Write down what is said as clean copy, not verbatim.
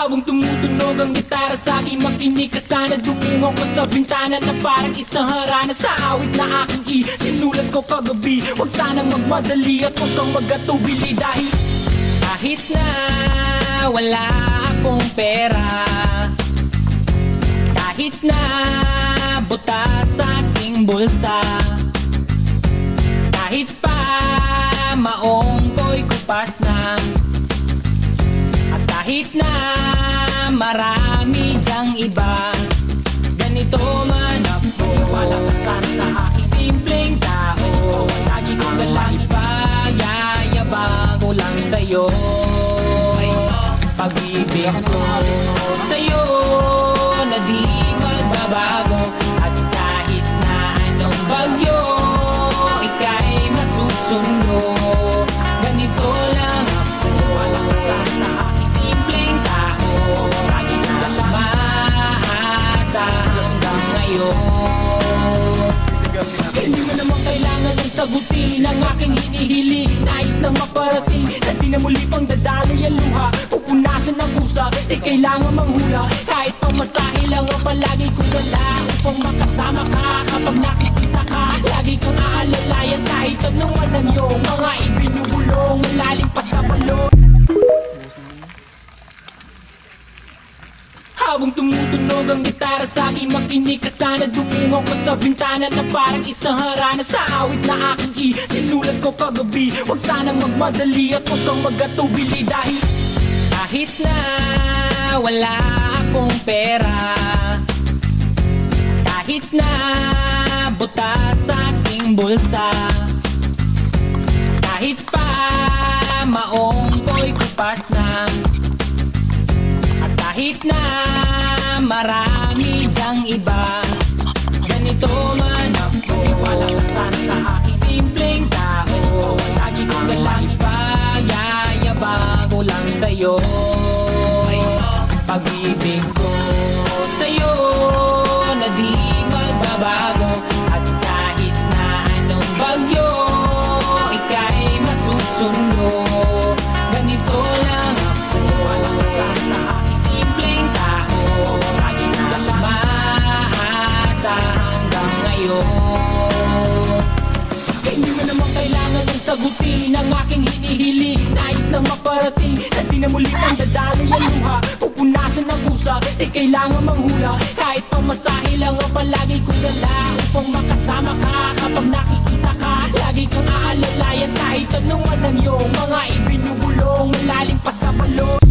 Habang tumutunog ang gitara sa aking makinig ka sana. Dumungo ko sa bintana na parang isang harana. Sa awit na aking sinulat ko kagabi. Huwag sanang magmadali at huwag kang magatubili. Dahil kahit na wala akong pera, kahit na butas sa aking bulsa, kahit pa maong ko'y kupas na, at kahit na marami dyang iba, ganito man ako, malakasan sa aking simpleng tao. Lagi ko galang ipagayayabang ko lang sa'yo. Pag-ibig ko sa'yo na di magbabago, at kahit na anong bagyo ika'y masusundo. Ganito lang ako, malakasan sa aking simpleng tao. Lagi ko galang maasa hanggang ngayon. Hindi mo naman kailangan ng sagutin ang aking hinihiling. Nais lang maparating na di na muli pang dadalay ang luha. Pupunasan ng pusa, di kailangan manghula. Kahit pamasahe lang ang palagi kong dala upang makasama ka. Kapag nakikita ka, lagi kang aalalayan. Kahit anuman ang iyong mga ibinubulong, malalim pa sa balon. Habang tumutunog ang gitara sa aking makinig ka sana. Dumungo ko sa bintana na parang isang harana. Sa awit na aking sinulat ko kagabi. Huwag sanang magmadali at huwag kang magatubili. Dahil kahit na wala akong pera, kahit na butas sa aking bulsa, kahit pa maong ko'y kupas na, at kahit na marami dyang iba, ganito man ako, malakasan sa aking simpleng tao. Lagi ko galang ipagayayabang ko lang sa'yo. Pag-ibig ko sa'yo na di magbabago, at kahit na anong bagyo ika'y masusundo. Ganito lang ako, malakasan sa aking simpleng tao. Lagi ko galang maasa hanggang ngayon. Hindi mo naman kailangan ng sagutin ang aking hinihiling. Nais lang maparating na di na muli pang dadalay ang luha. Pupunasan ng pusa, di kailangan manghula. Kahit pamasahe lang ang palagi kong dala upang makasama ka. Kapag nakikita ka, lagi kang aalalayan. Kahit anuman ang iyong mga ibinubulong, malalim pa sa balon.